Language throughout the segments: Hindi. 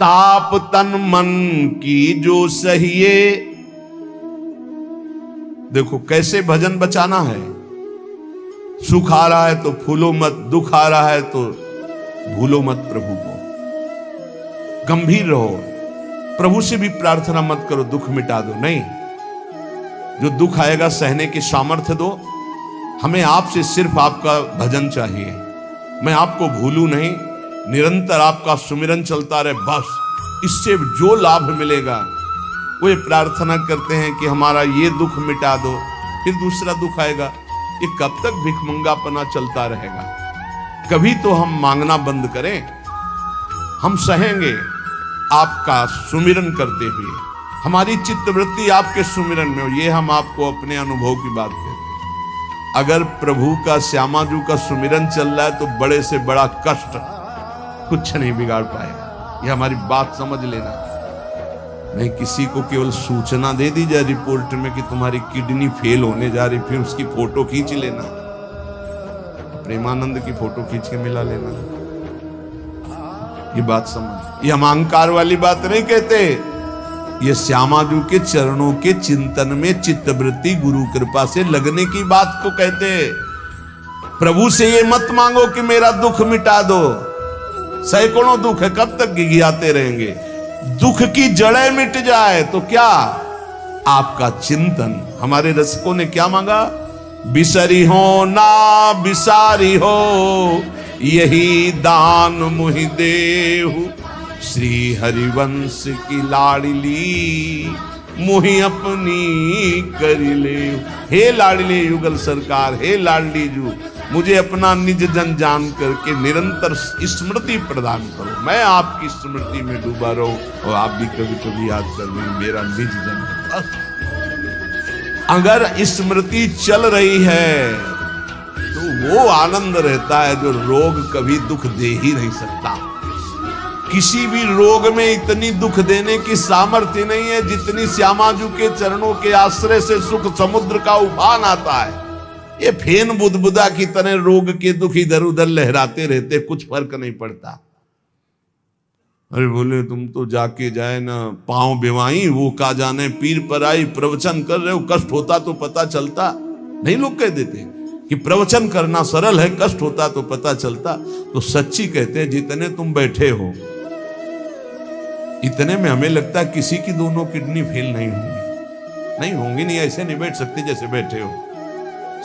ताप तन मन की जो सहिए। देखो कैसे भजन बचाना है। सुख आ रहा है तो फूलो मत, दुख आ रहा है तो भूलो मत प्रभु को। गंभीर रहो, प्रभु से भी प्रार्थना मत करो दुख मिटा दो, नहीं। जो दुख आएगा सहने की सामर्थ्य दो। हमें आपसे सिर्फ आपका भजन चाहिए। मैं आपको भूलूं नहीं, निरंतर आपका सुमिरन चलता रहे, बस। इससे जो लाभ मिलेगा वो ये प्रार्थना करते हैं कि हमारा ये दुख मिटा दो, फिर दूसरा दुख आएगा। ये कब तक भिखमंगापना चलता रहेगा? कभी तो हम मांगना बंद करें। हम सहेंगे आपका सुमिरन करते हुए। हमारी चित्तवृत्ति आपके सुमिरन में हो, ये हम आपको अपने अनुभव की बात कहते हैं। अगर प्रभु का, श्यामाजू का सुमिरन चल रहा है तो बड़े से बड़ा कष्ट कुछ नहीं बिगाड़ पाएगा। ये हमारी बात समझ लेना। नहीं किसी को केवल सूचना दे दी जाए रिपोर्ट में कि तुम्हारी किडनी फेल होने जा रही, फिर उसकी फोटो खींच लेना, प्रेमानंद की फोटो खींच के मिला लेना। ये बात समझ। ये हम अहंकार वाली बात नहीं कहते। ये श्यामाजू के चरणों के चिंतन में चित्तवृत्ति गुरु कृपा से लगने की बात को कहते। प्रभु से ये मत मांगो कि मेरा दुख मिटा दो। सैकड़ों दुख है, कब तक गिघियाते रहेंगे? दुख की जड़ें मिट जाए तो क्या? आपका चिंतन। हमारे रसिकों ने क्या मांगा? बिसरी हो ना बिसारी हो, यही दान मुहि देहु। श्री हरिवंश की लाडली, मुहि अपनी करी ले। हे लाडली युगल सरकार, हे लाडली जू, मुझे अपना निज जन जान करके निरंतर स्मृति प्रदान करो। मैं आपकी स्मृति में डूबा रहूं और आप भी कभी कभी याद कर लें मेरा निज जन। बस अगर स्मृति चल रही है तो वो आनंद रहता है जो रोग कभी दुख दे ही नहीं सकता। किसी भी रोग में इतनी दुख देने की सामर्थ्य नहीं है जितनी श्यामाजू के चरणों के आश्रय से सुख समुद्र का उफान आता है। ये फेन बुदबुदा की तरह रोग के दुख इधर उधर लहराते रहते, कुछ फर्क नहीं पड़ता। अरे बोले तुम तो जाके जाए ना पांव बेवाई, वो का जाने पीर पर आई, प्रवचन कर रहे हो, कष्ट होता तो पता चलता। नहीं, लोग कह देते कि प्रवचन करना सरल है, कष्ट होता तो पता चलता। तो सच्ची कहते हैं जितने तुम बैठे हो इतने में हमें लगता है किसी की दोनों किडनी फेल नहीं होंगी। नहीं होंगी, नहीं ऐसे नहीं बैठ सकते जैसे बैठे हो।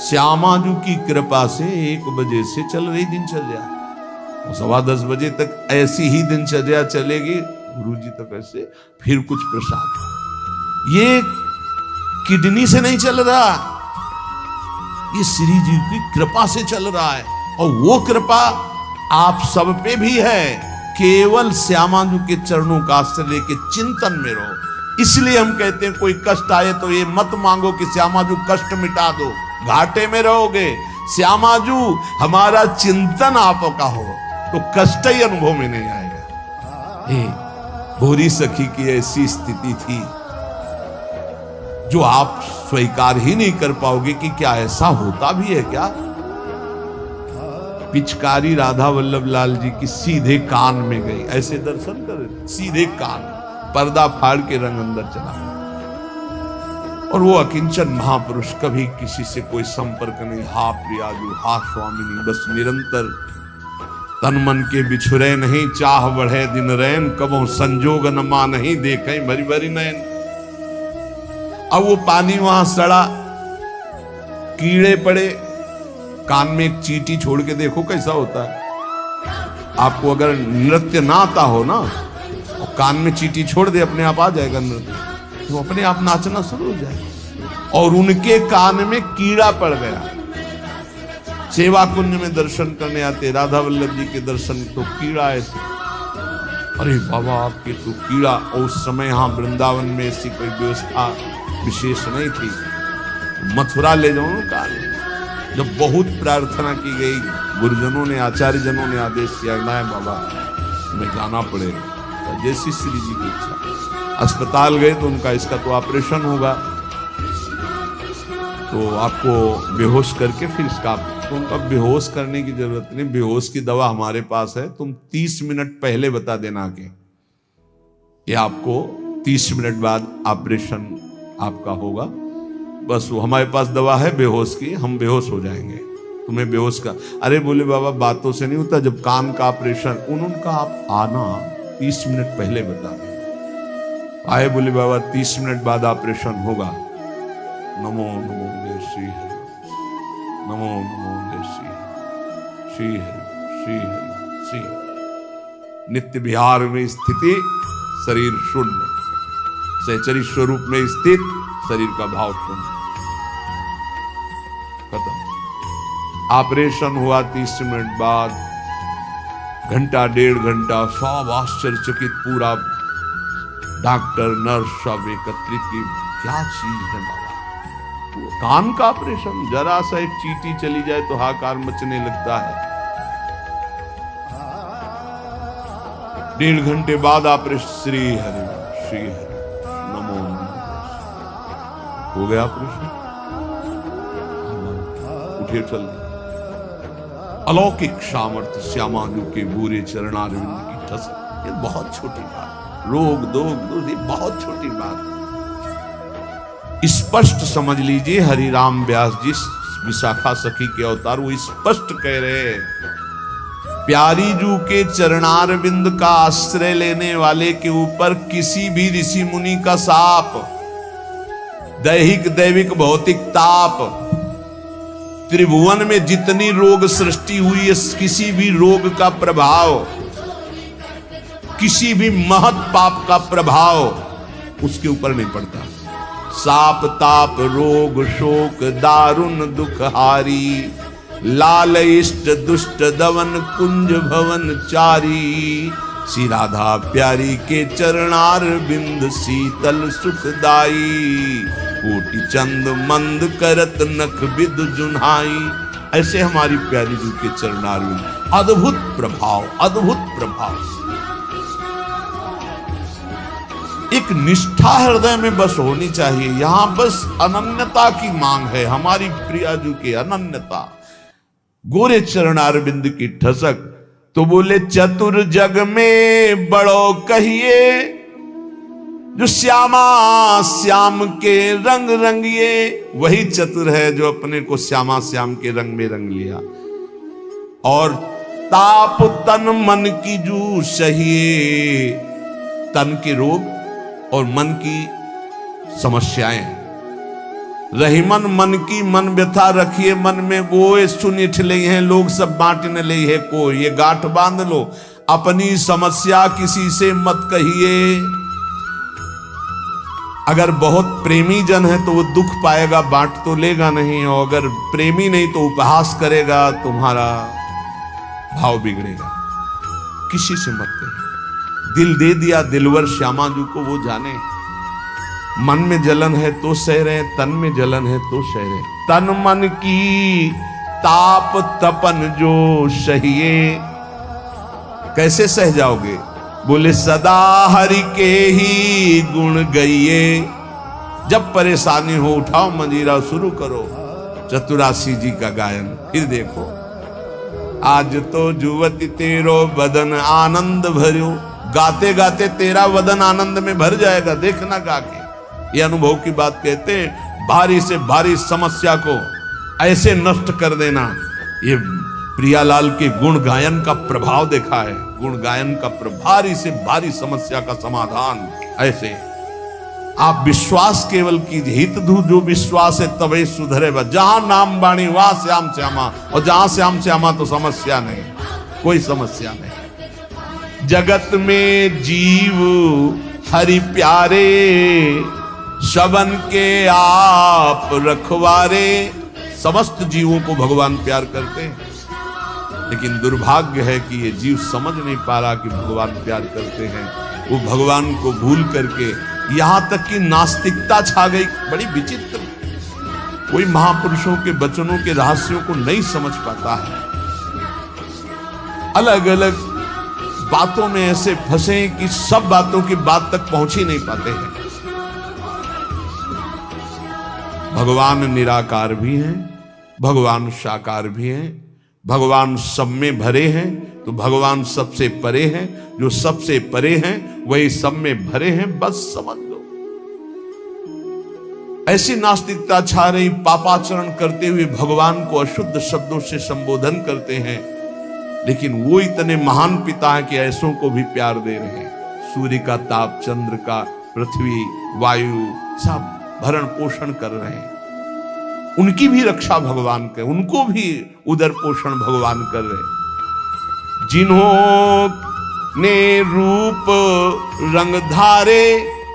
श्यामाजू की कृपा से 1 बजे से चल रही दिनचर्या, 10:15 बजे तक ऐसी ही दिनचर्या चलेगी। गुरुजी तक ऐसे, फिर कुछ प्रसाद। ये किडनी से नहीं चल रहा, ये श्री जी की कृपा से चल रहा है। और वो कृपा आप सब पे भी है। केवल श्यामाजू के चरणों का आश्रय लेके चिंतन में रहो। इसलिए हम कहते हैं कोई कष्ट आए तो ये मत मांगो कि श्यामाजू कष्ट मिटा दो, घाटे में रहोगे। श्यामाजू हमारा चिंतन आपका हो तो कष्ट ही अनुभव में नहीं आएगा। भोरी सखी की ऐसी स्थिति थी जो आप स्वीकार ही नहीं कर पाओगे कि क्या ऐसा होता भी है क्या। पिचकारी राधा वल्लभ लाल जी की सीधे कान में गई, ऐसे दर्शन कर, सीधे कान, पर्दा फाड़ के रंग अंदर चला। और वो अकिंचन महापुरुष, कभी किसी से कोई संपर्क नहीं। हा प्रियाजू, हा स्वामिनी, बस निरंतर तन मन के बिछुरे नहीं, चाह बढ़े दिन रैन, कबो संजोग न मा नहीं, देखे भरी भरी नैन। अब वो पानी वहां सड़ा, कीड़े पड़े, कान में एक चींटी छोड़ के देखो कैसा होता है। आपको अगर नृत्य ना आता हो ना और कान में चींटी छोड़ दे, अपने आप आ जाएगा नृत्य, तो अपने आप नाचना शुरू हो जाएगा। और उनके कान में कीड़ा पड़ गया। सेवा कुंज में दर्शन करने आते राधा वल्लभ जी के दर्शन, तो कीड़ा ऐसे, अरे बाबा आपके तो कीड़ा। और उस समय यहाँ वृंदावन में ऐसी कोई व्यवस्था विशेष नहीं थी। मथुरा ले जाओ कान। जब बहुत प्रार्थना की गई, गुरुजनों ने, आचार्य जनों ने आदेश किया, ना बाबा तुम्हें जाना पड़ेगा, तो जैसी श्री जी की इच्छा। अस्पताल गए तो उनका इसका तो ऑपरेशन होगा, तो आपको बेहोश करके फिर इसका, तो उनका बेहोश करने की जरूरत नहीं, बेहोश की दवा हमारे पास है, तुम 30 मिनट पहले बता देना आके। ये आपको 30 मिनट बाद ऑपरेशन आपका होगा। बस वो हमारे पास दवा है बेहोश की, हम बेहोश हो जाएंगे, तुम्हें बेहोश का। अरे बोले बाबा बातों से नहीं होता, जब कान का ऑपरेशन, उनका आप आना 30 मिनट पहले बता दें। आए बोले बाबा 30 मिनट बाद ऑपरेशन होगा। नमो नमो जय श्री हरि, नमो नमो जय श्री हरि, श्री हरि श्री हरि श्री हरि। नित्य विहार में स्थिति, शरीर शून्य, सहचरी स्वरूप में स्थित, शरीर का भाव शून्य, खत्म। ऑपरेशन हुआ 30 मिनट बाद, घंटा 1.5 घंटा सब आश्चर्यचकित, पूरा डॉक्टर नर्स सब एकत्रित की, क्या चीज है बाबा। कान का ऑपरेशन, जरा सा एक चींटी चली जाए तो हाहाकार मचने लगता है। 1.5 घंटे बाद ऑपरेशन, श्री हरि श्री हरि नमो नमो, हो गया ऑपरेशन, उठिए चल। अलौकिक सामर्थ्य श्यामाजू के बुरे चरणारविंद की ठसक, ये बहुत छोटी बात, रोग दोग ये बहुत छोटी बात। स्पष्ट समझ लीजिए, हरिराम व्यास जी विशाखा सखी के अवतार, वो स्पष्ट कह रहे हैं, प्यारी जू के चरणारविंद का आश्रय लेने वाले के ऊपर किसी भी ऋषि मुनि का शाप, दैहिक दैविक भौतिक ताप, त्रिभुवन में जितनी रोग सृष्टि हुई है, किसी भी रोग का प्रभाव, किसी भी महत् पाप का प्रभाव उसके ऊपर नहीं पड़ता। साप ताप रोग शोक दारुण दुखहारी, लाल इष्ट दुष्ट दवन कुंज भवन चारी, श्री राधा प्यारी के चरणार बिंद शीतल सुखदाई, कोटि चंद मंद करत नख विद जुन्हाई। ऐसे हमारी प्यारी जी के चरणार बिंद, अद्भुत प्रभाव, अद्भुत प्रभाव। एक निष्ठा हृदय में बस होनी चाहिए, यहां बस अनन्यता की मांग है, हमारी प्रिया जी के अनन्यता, गोरे चरणारविंद की ठसक। तो बोले चतुर जग में बड़ो कहिए, जो श्यामा श्याम के रंग रंगिए, वही चतुर है जो अपने को श्यामा श्याम के रंग में रंग लिया। और ताप तन मन की जू सहिए, तन के रोग और मन की समस्याएं, रहीमन मन की मन व्यथा रखिए मन में, वो सुनिठ ले हैं लोग सब बांट न ले है को, ये गांठ बांध लो, अपनी समस्या किसी से मत कहिए। अगर बहुत प्रेमी जन है तो वो दुख पाएगा, बांट तो लेगा नहीं, और अगर प्रेमी नहीं तो उपहास करेगा, तुम्हारा भाव बिगड़ेगा। किसी से मत कहिए। दिल दे दिया दिलवर श्यामा जी को, वो जाने। मन में जलन है तो सह रहे, तन में जलन है तो सह रहे। तन मन की ताप तपन जो सहिए, कैसे सह जाओगे? बोले सदा हरि के ही गुण गाइए। जब परेशानी हो उठाओ मंजीरा, शुरू करो चतुरासी जी का गायन। फिर देखो, आज तो जुवती तेरो बदन आनंद भरियो, गाते गाते तेरा वदन आनंद में भर जाएगा, देखना गा के। ये अनुभव की बात कहते हैं। भारी से भारी समस्या को ऐसे नष्ट कर देना, ये प्रियालाल के गुण गायन का प्रभाव देखा है। गुण गायन का भारी से भारी समस्या का समाधान ऐसे। आप विश्वास केवल कीजिए, हित धू जो विश्वास है तबे सुधरे। जहां नाम बाणी वहां श्याम श्यामा, और जहां श्याम श्यामा तो समस्या नहीं, कोई समस्या नहीं। जगत में जीव हरि प्यारे, सबन के आप रखवारे। समस्त जीवों को भगवान प्यार करते हैं, लेकिन दुर्भाग्य है कि ये जीव समझ नहीं पा रहा कि भगवान प्यार करते हैं। वो भगवान को भूल करके यहां तक कि नास्तिकता छा गई। बड़ी विचित्र, कोई महापुरुषों के वचनों के रहस्यों को नहीं समझ पाता है। अलग अलग बातों में ऐसे फंसे कि सब बातों की बात तक पहुंच ही नहीं पाते हैं। भगवान निराकार भी हैं, भगवान साकार भी हैं, भगवान सब में भरे हैं तो भगवान सबसे परे हैं, जो सबसे परे हैं वही सब में भरे हैं, बस समझ लो। ऐसी नास्तिकता छा रही, पापाचरण करते हुए भगवान को अशुद्ध शब्दों से संबोधन करते हैं, लेकिन वो इतने महान पिता है कि ऐसों को भी प्यार दे रहे हैं। सूर्य का ताप, चंद्र का, पृथ्वी, वायु, सब भरण पोषण कर रहे हैं। उनकी भी रक्षा भगवान कर, उनको भी उदर पोषण भगवान कर रहे हैं। जिन्होंने रूप रंग धारे,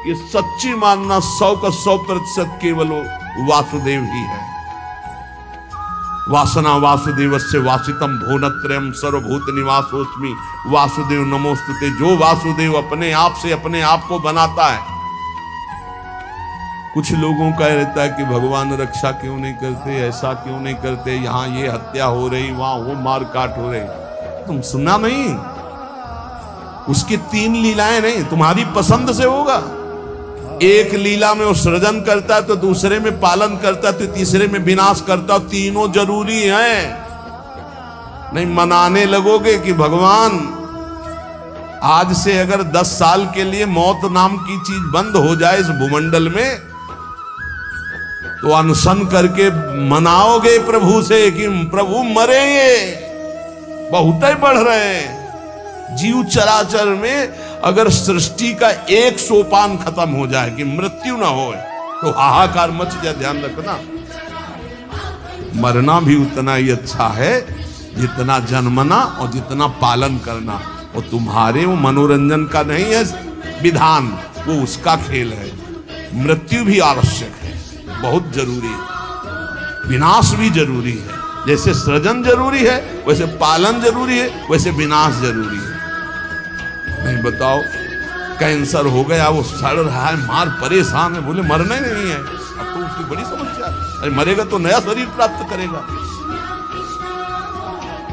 ये सच्ची मानना 100 का 100% केवल वासुदेव ही है। वासना वासुदेवस्य वासितम भुवनत्रयम् सर्वभूत निवासोस्मि वासुदेव नमोस्तुते। जो वासुदेव अपने आप से अपने आप को बनाता है। कुछ लोगों का रहता है कि भगवान रक्षा क्यों नहीं करते, ऐसा क्यों नहीं करते, यहां ये हत्या हो रही, वहां वो मार काट हो रही। तुम सुना नहीं? उसकी 3 लीलाएं नहीं, तुम्हारी पसंद से होगा। एक लीला में वो सृजन करता है, तो दूसरे में पालन करता है, तो तीसरे में विनाश करता है। तीनों जरूरी हैं। नहीं मनाने लगोगे कि भगवान आज से अगर 10 साल के लिए मौत नाम की चीज बंद हो जाए इस भूमंडल में, तो अनशन करके मनाओगे प्रभु से कि प्रभु मरेंगे, बहुत ही बढ़ रहे हैं। जीव चराचर में अगर सृष्टि का एक सोपान खत्म हो जाए कि मृत्यु ना हो, तो हाहाकार मच जाए। ध्यान रखना, मरना भी उतना ही अच्छा है जितना जन्मना और जितना पालन करना। और तुम्हारे वो मनोरंजन का नहीं है विधान, वो उसका खेल है। मृत्यु भी आवश्यक है, बहुत जरूरी है। विनाश भी जरूरी है। जैसे सृजन जरूरी है वैसे पालन जरूरी है, वैसे विनाश जरूरी है। नहीं बताओ, कैंसर हो गया, वो सड़ रहा है, मार परेशान है, बोले मरना ही नहीं है। अब तो उसकी बड़ी समस्या है। अरे मरेगा तो नया शरीर प्राप्त करेगा।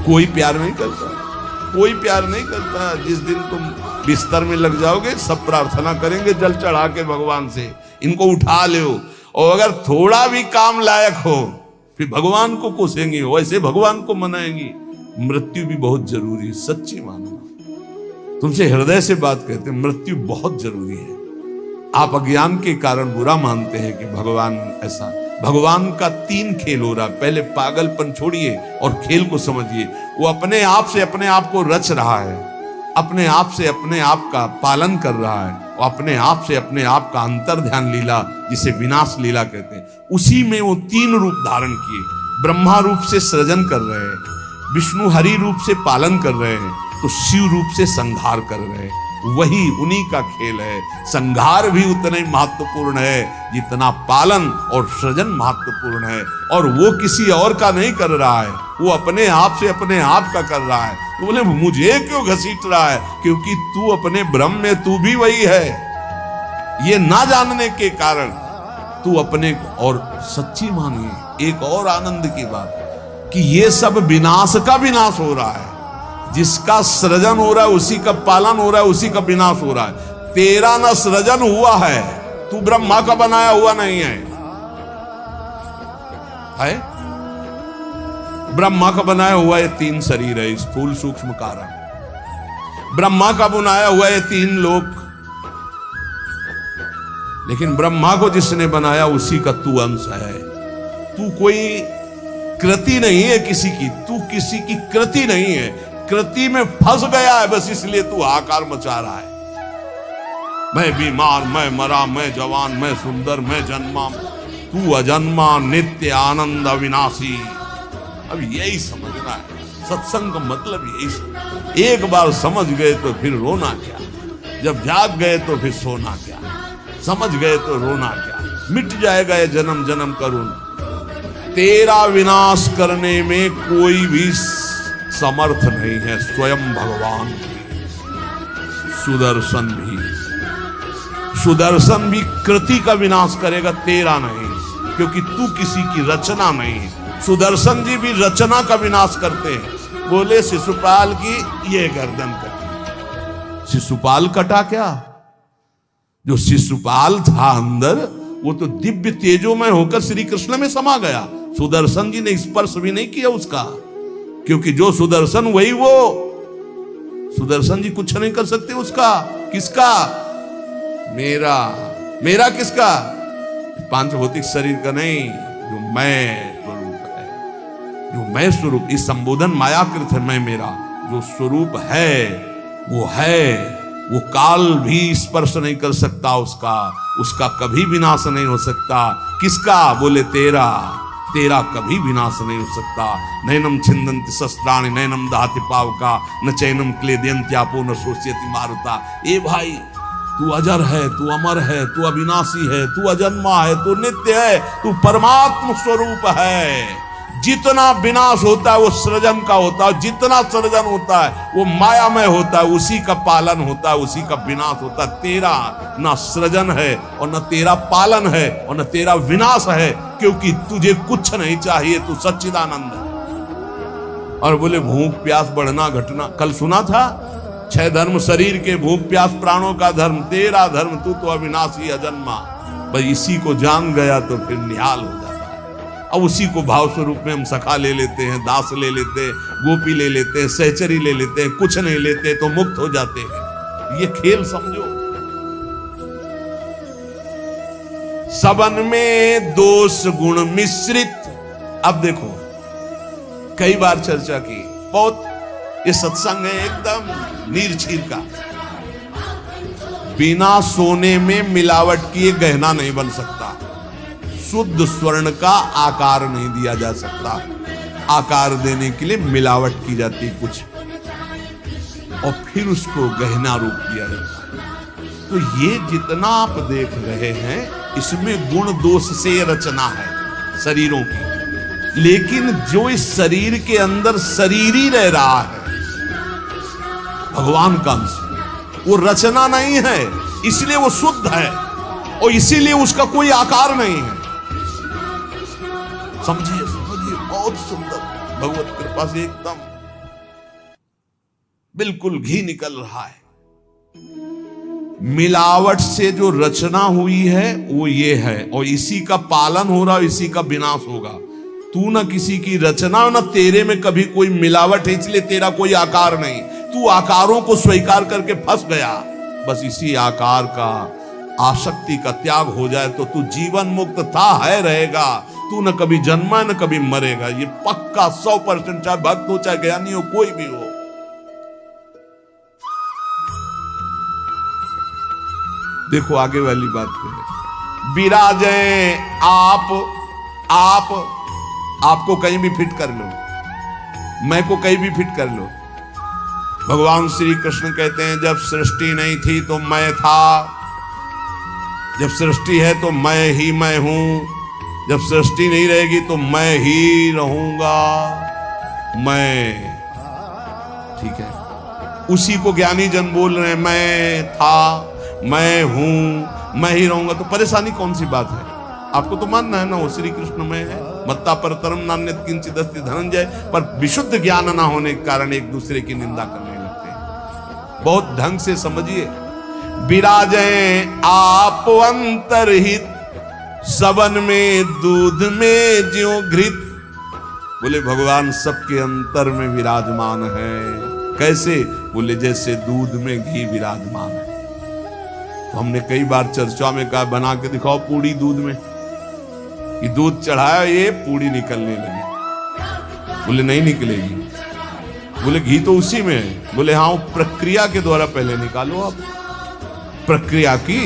कोई प्यार नहीं करता, कोई प्यार नहीं करता। जिस दिन तुम बिस्तर में लग जाओगे, सब प्रार्थना करेंगे जल चढ़ा के भगवान से, इनको उठा लो। और अगर थोड़ा भी काम लायक हो, फिर भगवान को कोसेंगे, वैसे भगवान को मनाएंगी। मृत्यु भी बहुत जरूरी है, सच्ची मानना। तुमसे हृदय से बात कहते हैं, मृत्यु बहुत जरूरी है। आप अज्ञान के कारण बुरा मानते हैं कि भगवान ऐसा। भगवान का 3 खेल हो रहा है। पहले पागलपन छोड़िए और खेल को समझिए। वो अपने आप से अपने आप को रच रहा है, अपने आप से अपने आप का पालन कर रहा है, और अपने आप से अपने आप का अंतर ध्यान लीला, जिसे विनाश लीला कहते हैं, उसी में वो 3 रूप धारण किए। ब्रह्मा रूप से सृजन कर रहे हैं, विष्णु हरि रूप से पालन कर रहे हैं, तो शिव रूप से संहार कर रहे हैं। वही उन्हीं का खेल है। संहार भी उतना ही महत्वपूर्ण है जितना पालन और सृजन महत्वपूर्ण है। और वो किसी और का नहीं कर रहा है, वो अपने आप से अपने आप का कर रहा है। तो बोले मुझे क्यों घसीट रहा है? क्योंकि तू अपने ब्रह्म में तू भी वही है। ये ना जानने के कारण तू अपने को और सच्ची मानिए। एक और आनंद की बात कि ये सब विनाश का विनाश हो रहा है। जिसका सृजन हो रहा है उसी का पालन हो रहा है, उसी का विनाश हो रहा है। तेरा न सृजन हुआ है, तू ब्रह्मा का बनाया हुआ नहीं है। ब्रह्मा का बनाया हुआ ये 3 शरीर है, स्थूल सूक्ष्म कारण। ब्रह्मा का बनाया हुआ ये 3 लोक। लेकिन ब्रह्मा को जिसने बनाया उसी का तू अंश है। तू कोई कृति नहीं है किसी की, तू किसी की कृति नहीं है। कृति में फंस गया है, बस इसलिए तू हाहाकार मचा रहा है। मैं बीमार, मैं मरा, मैं जवान, मैं सुंदर, मैं जन्मा। तू अजन्मा, नित्य आनंद अविनाशी। अब यही समझना है। सत्संग का मतलब यही। एक बार समझ गए तो फिर रोना क्या, जब जाग गए तो फिर सोना क्या, समझ गए तो रोना क्या। मिट जाएगा ये जन्म जन्म का रोना। तेरा विनाश करने में कोई भी समर्थ नहीं है, स्वयं भगवान। सुदर्शन भी कृति का विनाश करेगा, तेरा नहीं, क्योंकि तू किसी की रचना नहीं है। सुदर्शन जी भी रचना का विनाश करते हैं। बोले शिशुपाल की ये गर्दन कटी। शिशुपाल कटा क्या? जो शिशुपाल था अंदर, वो तो दिव्य तेजोमय होकर श्री कृष्ण में समा गया। सुदर्शन जी ने स्पर्श भी नहीं किया उसका। क्योंकि जो सुदर्शन वही वो। सुदर्शन जी कुछ नहीं कर सकते उसका। किसका? मेरा। मेरा किसका? पांच भौतिक शरीर का नहीं, जो मैं स्वरूप है, जो मैं स्वरूप। इस संबोधन मायाकृत है मैं मेरा। जो स्वरूप है वो है, वो काल भी स्पर्श नहीं कर सकता उसका, उसका कभी विनाश नहीं हो सकता। किसका? बोले तेरा। तेरा कभी विनाश नहीं हो सकता। नैनम छिंदन्ति शस्त्राणि नैनम दहति पावका न चैनम क्लेदयन्त्यापो न शोष्यति मारुता। ए भाई, तू अजर है, तू अमर है, तू अविनाशी है, तू अजन्मा है, तू नित्य है, तू परमात्म स्वरूप है। जितना विनाश होता है वो सृजन का होता है, जितना सृजन होता है वो मायामय होता है, उसी का पालन होता है, उसी का विनाश होता है। तेरा ना सृजन है और न तेरा पालन है और न तेरा विनाश है, क्योंकि तुझे कुछ नहीं चाहिए, तू सच्चिदानंद है। और बोले भूख प्यास बढ़ना घटना, कल सुना था 6 धर्म शरीर के, भूख प्यास प्राणों का धर्म, तेरा धर्म तू तो अविनाशी अजन्मा। बस इसी को जान गया तो फिर निहाल हो जाता है। अब उसी को भाव स्वरूप में हम सखा ले लेते हैं, दास ले लेते हैं, गोपी ले लेते हैं, सहचरी ले लेते हैं, कुछ नहीं लेते तो मुक्त हो जाते हैं। ये खेल समझो। सबन में दोष गुण मिश्रित। अब देखो, कई बार चर्चा की, बहुत ये सत्संग है एकदम नीरछीर का। बिना सोने में मिलावट किए गहना नहीं बन सकता। शुद्ध स्वर्ण का आकार नहीं दिया जा सकता। आकार देने के लिए मिलावट की जाती कुछ, और फिर उसको गहना रूप दिया जाता है। तो ये जितना आप देख रहे हैं, इसमें गुण दोष से रचना है शरीरों की। लेकिन जो इस शरीर के अंदर शरीर ही रह रहा है, भगवान का अंश, वो रचना नहीं है, इसलिए वो शुद्ध है और इसीलिए उसका कोई आकार नहीं है। समझिए समझिए, बहुत सुंदर। भगवत कृपा से एकदम बिल्कुल घी निकल रहा है। मिलावट से जो रचना हुई है वो ये है, और इसी का पालन हो रहा है, इसी का विनाश होगा। तू ना किसी की रचना, ना तेरे में कभी कोई मिलावट है, इसलिए तेरा कोई आकार नहीं। तू आकारों को स्वीकार करके फंस गया। बस इसी आकार का, आसक्ति का त्याग हो जाए तो तू जीवन मुक्त था, है, रहेगा। तू न कभी जन्मा न कभी मरेगा। ये पक्का 100%, चाहे भक्त हो चाहे ज्ञानी हो, कोई भी हो। देखो आगे वाली बात है, विराजे आपको कहीं भी फिट कर लो, मैं को कहीं भी फिट कर लो। भगवान श्री कृष्ण कहते हैं, जब सृष्टि नहीं थी तो मैं था, जब सृष्टि है तो मैं ही मैं हूं, जब सृष्टि नहीं रहेगी तो मैं ही रहूंगा। मैं, ठीक है, उसी को ज्ञानी जन बोल रहे हैं, मैं था, मैं हूं, मैं ही रहूंगा। तो परेशानी कौन सी बात है? आपको तो मानना है ना वो श्री कृष्ण में है। मत्ता परतरम नान्यत् किंचित् अस्ति धनंजय। पर विशुद्ध ज्ञान ना होने के कारण एक दूसरे की निंदा करने लगते हैं। बहुत ढंग से समझिए। विराजे आप अंतरहित, सबन में दूध में ज्यों घृत। बोले भगवान सबके अंतर में विराजमान है। कैसे? बोले जैसे दूध में घी विराजमान है। तो हमने कई बार चर्चा में कहा, बना के दिखाओ पूड़ी दूध में, कि दूध चढ़ाया, ये पूड़ी निकलने लगी। बोले नहीं निकलेगी। बोले घी तो उसी में है। बोले हाँ, प्रक्रिया के द्वारा पहले निकालो। आप प्रक्रिया की,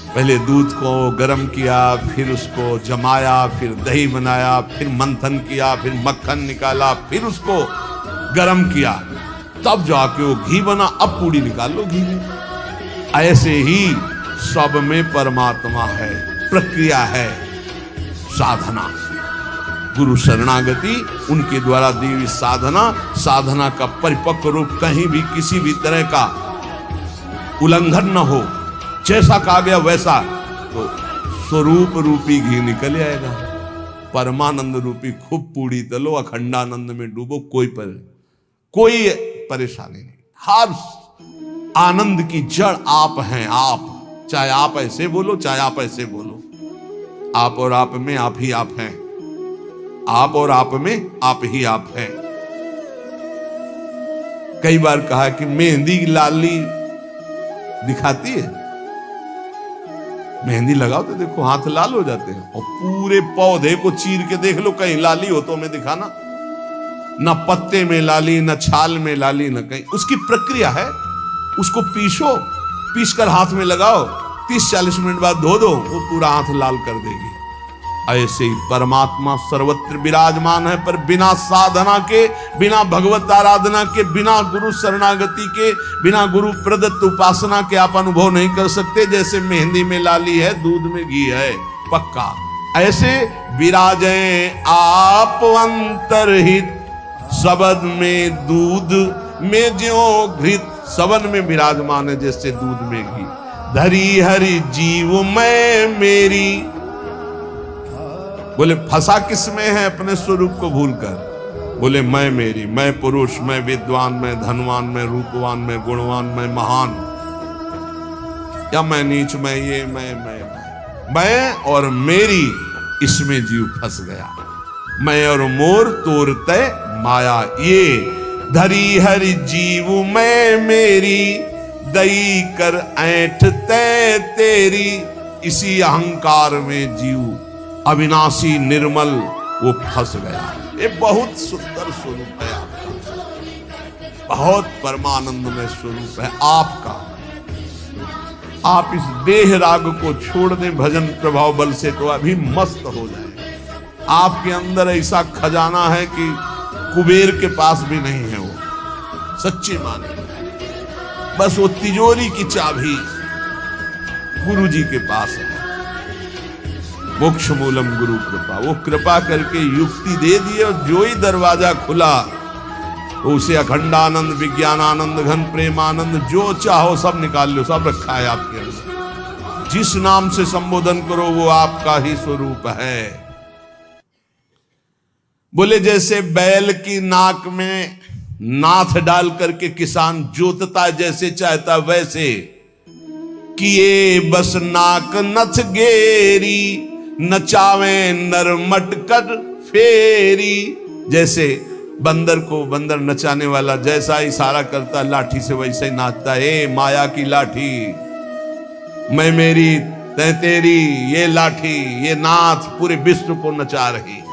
पहले दूध को गर्म किया, फिर उसको जमाया, फिर दही बनाया, फिर मंथन किया, फिर मक्खन निकाला, फिर उसको गर्म किया, तब जाके वो घी बना। अब पूड़ी निकाल लो घी में। ऐसे ही सब में परमात्मा है, प्रक्रिया है, साधना, गुरु शरणागति, उनके द्वारा दी हुई साधना। साधना का परिपक्व रूप कहीं भी किसी भी तरह का उल्लंघन न हो, जैसा कहा गया वैसा, तो स्वरूप रूपी घी निकल आएगा। परमानंद रूपी खूब पूड़ी तलो, अखंडानंद में डूबो, कोई परेशानी नहीं। हर आनंद की जड़ आप हैं। आप, चाहे आप ऐसे बोलो चाहे आप ऐसे बोलो, आप और आप में आप ही आप हैं। आप और आप में आप ही आप हैं। कई बार कहा कि मेहंदी लाली दिखाती है, मेहंदी लगाओ तो देखो हाथ लाल हो जाते हैं, और पूरे पौधे को चीर के देख लो कहीं लाली हो तो हमें दिखाना। ना पत्ते में लाली, ना छाल में लाली, ना कहीं। उसकी प्रक्रिया है, उसको पीसो, पीस कर हाथ में लगाओ, 30-40 मिनट बाद धो दो, वो पूरा हाथ लाल कर देगी। ऐसे ही परमात्मा सर्वत्र विराजमान है, पर बिना साधना के, बिना भगवत आराधना के, बिना गुरु शरणागति के, बिना गुरु प्रदत्त उपासना के आप अनुभव नहीं कर सकते। जैसे मेहंदी में लाली है, दूध में घी है, पक्का ऐसे विराजे आप अंतरहित, सबद में दूध में ज्यो घृत। सबद में विराजमान है जैसे दूध में घी। धरी हरि जीव मैं मेरी, बोले फंसा किसमें है अपने स्वरूप को भूलकर। बोले मैं मेरी, मैं पुरुष, मैं विद्वान, मैं धनवान, मैं रूपवान, मैं गुणवान, मैं महान, या मैं नीच, मैं ये, मैं और मेरी, इसमें जीव फंस गया। मैं और मोर तोरते माया ये। धरी हरि जीव मैं मेरी, दई कर ऐठ तै तेरी। इसी अहंकार में जीव अविनाशी निर्मल वो फंस गया। ये बहुत सुंदर स्वरूप है आपका, बहुत परमानंदमय स्वरूप है आपका। आप इस देह राग को छोड़ दें भजन प्रभाव बल से तो अभी मस्त हो जाए। आपके अंदर ऐसा खजाना है कि कुबेर के पास भी नहीं है वो, सच्ची माने। बस वो तिजोरी की चाबी गुरु जी के पास है। मोक्ष मूलम गुरु कृपा, वो कृपा करके युक्ति दे दी और जो ही दरवाजा खुला तो उसे अखंडानंद, विज्ञानानंद, घन प्रेमानंद, जो चाहो सब निकाल लो, सब रखा है आपके अंदर। जिस नाम से संबोधन करो वो आपका ही स्वरूप है। बोले जैसे बैल की नाक में नाथ डाल करके किसान जोतता जैसे चाहता वैसे, किए बस नाक नथ गेरी, नचावे नर मटकर फेरी। जैसे बंदर को बंदर नचाने वाला जैसा इशारा करता लाठी से वैसे ही नाचता है। माया की लाठी, मैं मेरी तै तेरी, ये लाठी, ये नाथ पूरे विश्व को नचा रही है।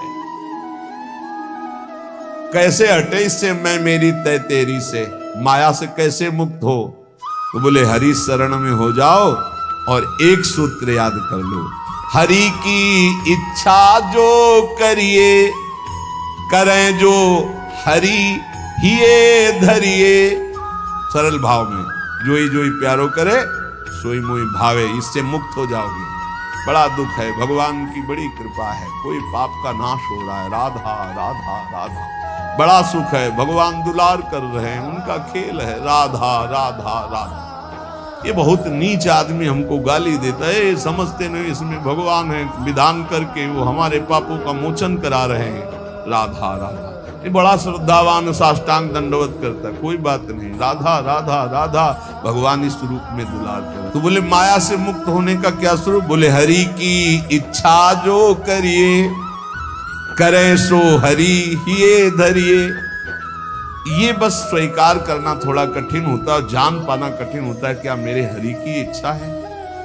कैसे हटे इससे मैं मेरी तै तेरी से, माया से कैसे मुक्त हो? तो बोले हरि शरण में हो जाओ और एक सूत्र याद कर लो, हरि की इच्छा जो करिए, करें जो हरि हिये धरिए। सरल भाव में जो ही प्यारो करे सोई मोई भावे, इससे मुक्त हो जाओगे। बड़ा दुख है, भगवान की बड़ी कृपा है, कोई पाप का नाश हो रहा है। राधा राधा राधा, बड़ा सुख है, भगवान दुलार कर रहे हैं, उनका खेल है। राधा राधा राधा। ये बहुत नीच आदमी हमको गाली देता है, समझते नहीं इसमें भगवान है, विधान करके वो हमारे पापों का मोचन करा रहे हैं। राधा राधा, ये बड़ा श्रद्धावान साष्टांग दंडवत करता है, कोई बात नहीं। राधा राधा राधा, भगवान इस रूप में दुलार कर। तो बोले माया से मुक्त होने का क्या स्वरूप? बोले हरि की इच्छा जो करिए, करें सो हरि हिये धरिए। ये बस स्वीकार करना थोड़ा कठिन होता है, जान पाना कठिन होता है। क्या मेरे हरि की इच्छा है?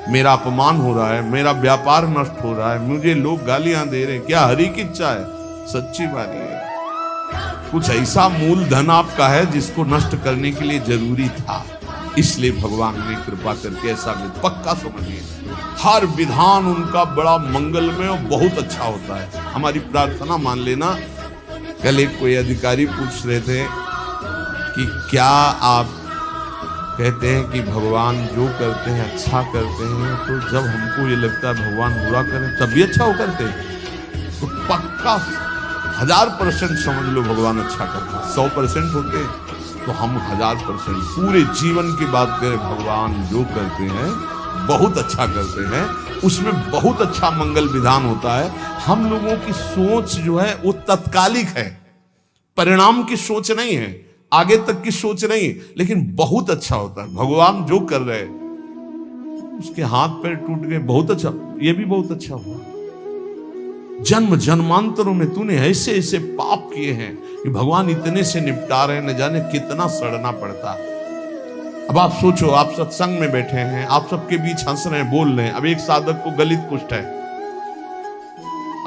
मेरा अपमान हो रहा है, मेरा व्यापार नष्ट हो रहा है, मुझे लोग गालियां दे रहे हैं, क्या हरि की इच्छा है? सच्ची बात है, कुछ ऐसा मूल धन आपका है जिसको नष्ट करने के लिए जरूरी था, इसलिए भगवान ने कृपा करके ऐसा पक्का समझिए। हर विधान उनका बड़ा मंगलमय और बहुत अच्छा होता है। हमारी प्रार्थना मान लेना। कल एक कोई अधिकारी पूछ रहे थे कि क्या आप कहते हैं कि भगवान जो करते हैं अच्छा करते हैं, तो जब हमको ये लगता है भगवान बुरा करें तब भी अच्छा हो करते हैं? तो पक्का 1000% समझ लो भगवान अच्छा करते हैं। 100% होते तो हम 1000% पूरे जीवन की बात करें, भगवान जो करते हैं बहुत अच्छा करते हैं, उसमें बहुत अच्छा मंगल विधान होता है। हम लोगों की सोच जो है वो तत्कालिक है, परिणाम की सोच नहीं है, आगे तक की सोच नहीं, लेकिन बहुत अच्छा होता है। भगवान जो कर रहे हैं, उसके हाथ पैर टूट गए, बहुत अच्छा, ये भी बहुत अच्छा हुआ। जन्म जन्मांतरों में तूने ऐसे ऐसे पाप किए हैं कि भगवान इतने से निपटा रहे, न जाने कितना सड़ना पड़ता। अब आप सोचो, आप सत्संग में बैठे हैं, आप सबके बीच हंस रहे हैं, बोल रहे हैं। अब एक साधक को गलित कुष्ठ है,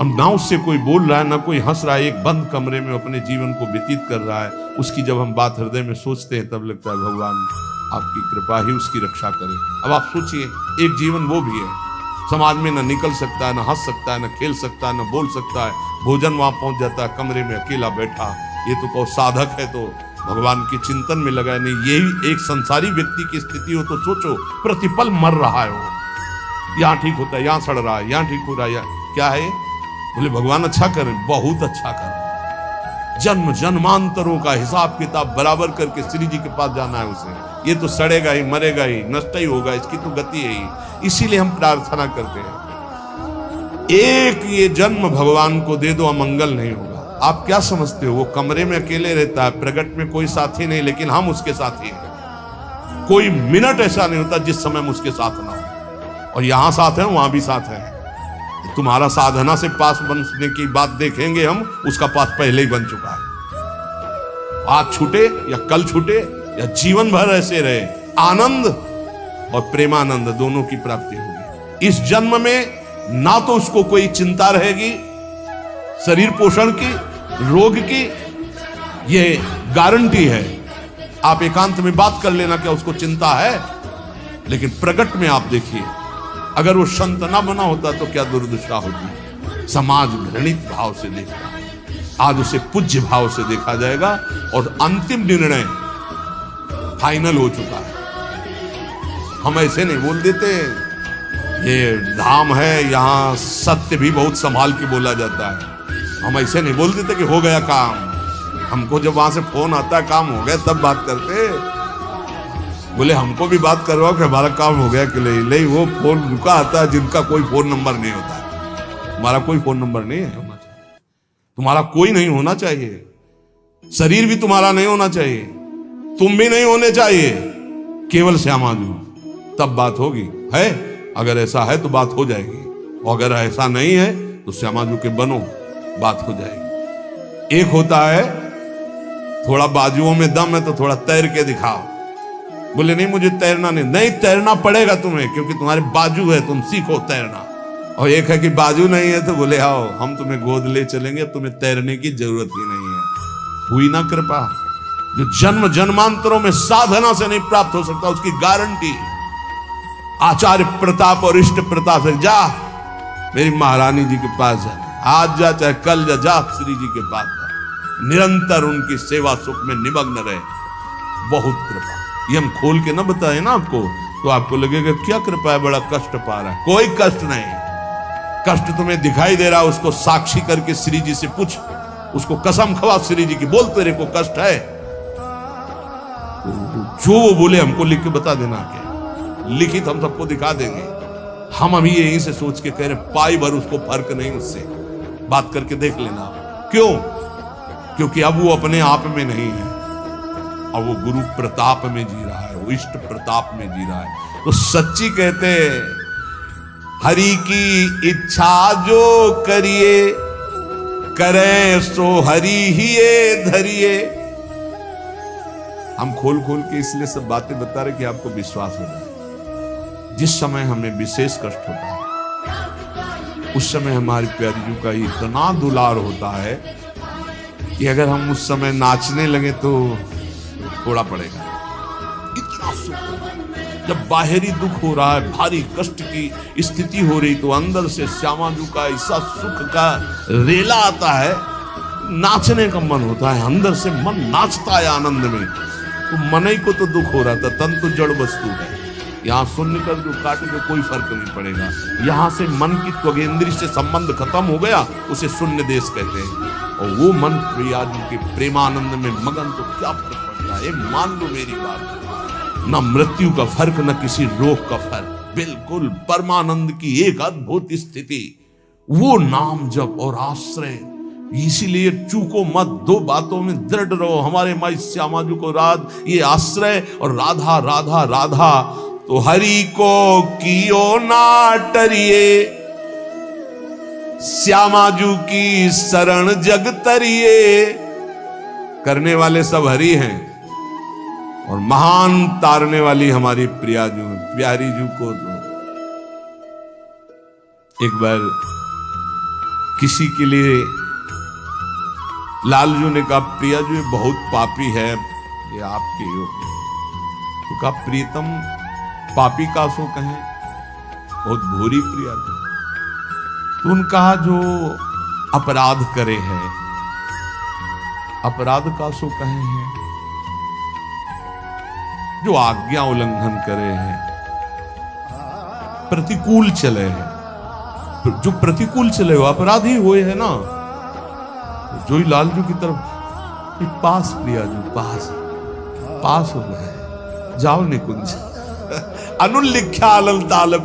अब ना उससे कोई बोल रहा है ना कोई हंस रहा है, एक बंद कमरे में अपने जीवन को व्यतीत कर रहा है। उसकी जब हम बात हृदय में सोचते हैं तब लगता है भगवान आपकी कृपा ही उसकी रक्षा करे। अब आप सोचिए, एक जीवन वो भी है, समाज में ना निकल सकता है, ना हंस सकता है, ना खेल सकता है, ना बोल सकता है, भोजन वहां पहुंच जाता है, कमरे में अकेला बैठा। ये तो कहो साधक है तो भगवान के चिंतन में लगा नहीं। यही एक संसारी व्यक्ति की स्थिति हो तो सोचो, प्रतिपल मर रहा है वो, यहाँ ठीक होता है, यहाँ सड़ रहा है, यहाँ ठीक हो रहा है, क्या है? बोले भगवान अच्छा करें, बहुत अच्छा करें। जन्म जन्मांतरों का हिसाब किताब बराबर करके श्री जी के पास जाना है उसे। ये तो सड़ेगा ही, मरेगा ही, नष्ट ही होगा, इसकी तो गति है ही। इसीलिए हम प्रार्थना करते हैं, एक ये जन्म भगवान को दे दो, अमंगल नहीं होगा। आप क्या समझते हो, वो कमरे में अकेले रहता है, प्रगट में कोई साथी नहीं, लेकिन हम उसके साथी हैं। कोई मिनट ऐसा नहीं होता जिस समय हम उसके साथ ना हो, और यहां साथ है, वहां भी साथ है। तुम्हारा साधना से पास बनने की बात देखेंगे हम, उसका पास पहले ही बन चुका है। आज छूटे या कल छूटे या जीवन भर ऐसे रहे, आनंद और प्रेमानंद दोनों की प्राप्ति होगी। इस जन्म में ना तो उसको कोई चिंता रहेगी शरीर पोषण की, रोग की, ये गारंटी है। आप एकांत में बात कर लेना क्या उसको चिंता है, लेकिन प्रकट में आप देखिए, अगर वो संत ना बना होता तो क्या दुर्दशा होती। समाज घृणित भाव से देखता, आज उसे पूज्य भाव से देखा जाएगा, और अंतिम निर्णय फाइनल हो चुका है। हम ऐसे नहीं बोल देते, ये धाम है, यहां सत्य भी बहुत संभाल के बोला जाता है। हम ऐसे नहीं बोल देते कि हो गया काम। हमको जब वहां से फोन आता है काम हो गया तब बात करते। बोले हमको भी बात करवाओ कि हमारा काम हो गया कि नहीं। वो फोन रुका आता है जिनका कोई फोन नंबर नहीं होता। तुम्हारा कोई फोन नंबर नहीं है होना चाहिए, तुम्हारा कोई नहीं होना चाहिए, शरीर भी तुम्हारा नहीं होना चाहिए, तुम भी नहीं होने चाहिए, केवल श्यामा जी, तब बात होगी। है अगर ऐसा है तो बात हो जाएगी, और अगर ऐसा नहीं है तो श्यामा जी के बनो, बात हो जाएगी। एक होता है थोड़ा बाजुओं में दम है तो थोड़ा तैर के दिखाओ। बोले नहीं मुझे तैरना नहीं तैरना पड़ेगा तुम्हें, क्योंकि तुम्हारे बाजू है, तुम सीखो तैरना। और एक है कि बाजू नहीं है तो बोले आओ हम तुम्हें गोद ले चलेंगे, तुम्हें तैरने की जरूरत ही नहीं है। हुई ना कृपा। जो जन्म जन्मांतरों में साधना से नहीं प्राप्त हो सकता, उसकी गारंटी आचार्य प्रताप और इष्ट प्रताप से। जा मेरी महारानी जी के पास जा, आज जा चाहे कल जा श्री जी के पास जा, निरंतर उनकी सेवा सुख में निमग्न रहे। बहुत कृपा। ये हम खोल के ना बताए ना आपको तो आपको लगेगा क्या कृपा है, बड़ा कष्ट पा रहा है। कोई कष्ट नहीं, कष्ट तुम्हें दिखाई दे रहा, उसको साक्षी करके श्री जी से पूछ, उसको कसम खवा श्री जी की, बोल तेरे को कष्ट है, जो वो बोले हमको लिख के बता देना, के लिखित हम सबको दिखा देंगे। हम अभी यहीं से सोच के कह रहे पाई भर उसको फर्क नहीं, उससे बात करके देख लेना। क्यों? क्योंकि अब वो अपने आप में नहीं है, अब वो गुरु प्रताप में जी रहा है, वो इष्ट प्रताप में जी रहा है। तो सच्ची कहते हरि की इच्छा जो करिए, करे सो हरि ही धरिए। हम खोल खोल के इसलिए सब बातें बता रहे कि आपको विश्वास हो जाए। जिस समय हमें विशेष कष्ट होता है उस समय हमारी प्यारी का इतना दुलार होता है कि अगर हम उस समय नाचने लगे तो थोड़ा पड़ेगा। इतना सुख, जब बाहरी दुख हो रहा है, भारी कष्ट की स्थिति हो रही, तो अंदर से श्यामा जी का ऐसा सुख का रेला आता है, नाचने का मन होता है, अंदर से मन नाचता है आनंद में। तो मन ही को तो दुख हो रहा था, तन तो जड़ वस्तु है, यहाँ शून्य कर जो काट दो कोई फर्क नहीं पड़ेगा। यहाँ से मन की त्वगेंद्री से संबंध खत्म हो गया, उसे शून्य देश कहते हैं। और वो मन प्रिया जी के प्रेमानंद में मगन, तो क्या फर्क पड़ता है? मान लो मेरी बात, न मृत्यु का फर्क न किसी रोग का फर्क, बिल्कुल परमानंद की एक अद्भुत स्थिति, वो नाम जप और आश्रय। इसीलिए चूको मत, दो बातों में दृढ़ रहो। हमारे माई श्यामा जी को राध ये आश्रय और राधा राधा राधा, तो हरि को कियो ना टरिए, श्यामाजू की शरण जग तरिए। करने वाले सब हरि हैं और महान तारने वाली हमारी प्रियाजू प्यारी जू को दो। एक बार किसी के लिए लालजू ने कहा, प्रियाजू ये बहुत पापी है, ये आपके योग्य। तो कहा, प्रीतम पापी का सो कहें, बहुत भूरी प्रियाजू। तो उन्होंने कहा, जो अपराध करे है, अपराध का सो कहें है, जो आज्ञा उल्लंघन करे है, प्रतिकूल चले है, जो प्रतिकूल चले हो अपराधी हुए है ना। जो ही लालजू की तरफ, पास प्रियाजू पास हो गए, जाओ निकुंज। अनुल्लिख्या अलल तालब,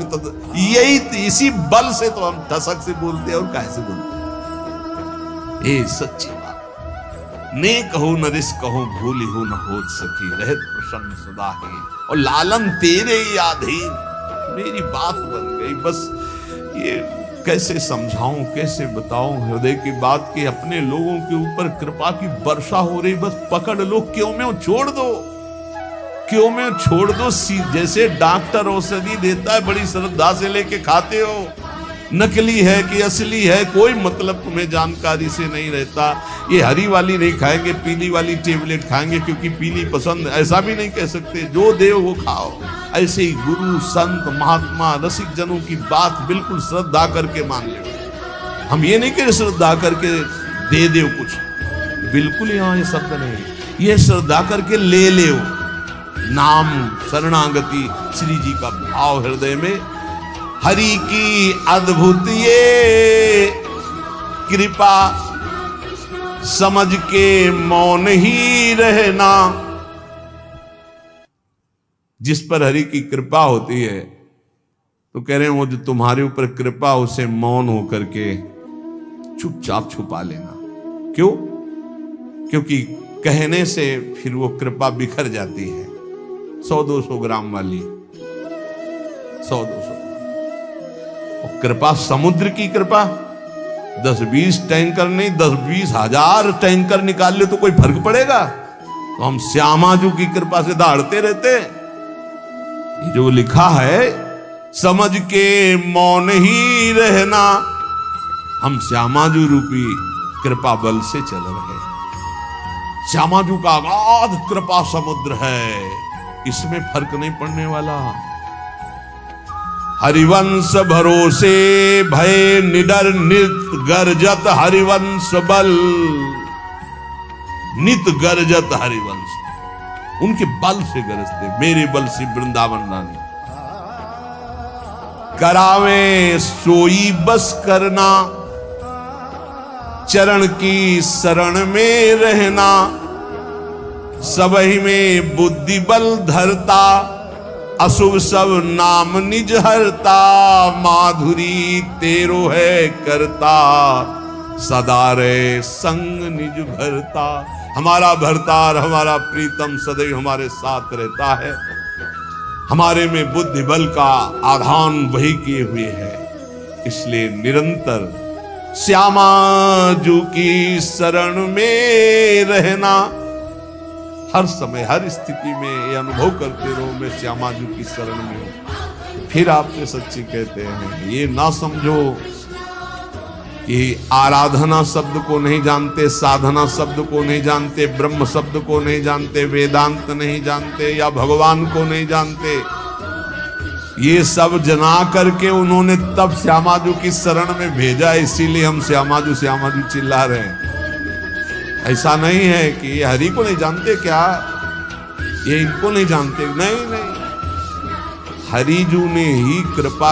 यही इसी बल से तो हम ठसक से बोलते हैं और कैसे बोलते हैं। ये सच्ची बात। ने कहो न रिस कहो, भूली हो न हो सकी, रहत प्रसन्न सदा ही, और लालन तेरे ही अधीन। मेरी बात बन गई। बस ये कैसे समझाऊं, कैसे बताऊं हृदय की बात की। अपने लोगों के ऊपर कृपा की वर्षा हो रही, बस पकड़ लो, क्यों में छोड़ दो, क्यों में छोड़ दो। जैसे डॉक्टर औषधि देता है, बड़ी श्रद्धा से लेके खाते हो, नकली है कि असली है कोई मतलब तुम्हें जानकारी से नहीं रहता। ये हरी वाली नहीं खाएंगे, पीली वाली टेबलेट खाएंगे क्योंकि पीली पसंद, ऐसा भी नहीं कह सकते। जो देव वो खाओ। ऐसे ही गुरु संत महात्मा रसिक जनों की बात बिल्कुल श्रद्धा करके मान ले। हम ये नहीं कह श्रद्धा करके दे दे कुछ, बिल्कुल यहाँ ये शब्द नहीं। ये श्रद्धा करके ले ले नाम शरणागति, श्री जी का भाव हृदय में। हरि की अद्भुत ये कृपा, समझ के मौन ही रहना। जिस पर हरि की कृपा होती है तो कह रहे हैं, वो जो तुम्हारे ऊपर कृपा, उसे मौन होकर के चुपचाप छुपा लेना। क्यों? क्योंकि कहने से फिर वो कृपा बिखर जाती है। 100-200 ग्राम वाली, 100-200। और कृपा समुद्र की कृपा, 10-20 टैंकर नहीं, 10-20 हजार टैंकर निकाल ले तो कोई फर्क पड़ेगा? तो हम श्यामाजू की कृपा से दहाड़ते रहते। जो लिखा है, समझ के मौन ही रहना, हम श्यामाजू रूपी कृपा बल से चल रहे। श्यामाजू का अगाध कृपा समुद्र है, इसमें फर्क नहीं पड़ने वाला। हरिवंश भरोसे भय निडर नित गर्जत हरिवंश बल, नित गर्जत हरिवंश, उनके बल से गरजते। मेरे बल से वृंदावन रानी करावे सोई बस करना, चरण की शरण में रहना, सबही में बुद्धि बल धरता, अशुभ सब नाम निज हरता, माधुरी तेरो है करता, सदा रे संग निज भरता। हमारा भरतार, हमारा प्रीतम सदैव हमारे साथ रहता है। हमारे में बुद्धि बल का आधान वही किए हुए है। इसलिए निरंतर श्यामाजू की शरण में रहना, हर समय हर स्थिति में ये अनुभव करते रहो, मैं श्यामाजू की शरण में हूं। फिर आपसे सच्ची कहते हैं, ये ना समझो कि आराधना शब्द को नहीं जानते, साधना शब्द को नहीं जानते, ब्रह्म शब्द को नहीं जानते, वेदांत नहीं जानते या भगवान को नहीं जानते। ये सब जना करके उन्होंने तब श्यामाजू की शरण में भेजा, इसीलिए हम श्यामाजू श्यामाजू चिल्ला रहे हैं। ऐसा नहीं है कि ये हरि को नहीं जानते क्या, ये इनको नहीं जानते, नहीं नहीं, हरिजू ने ही कृपा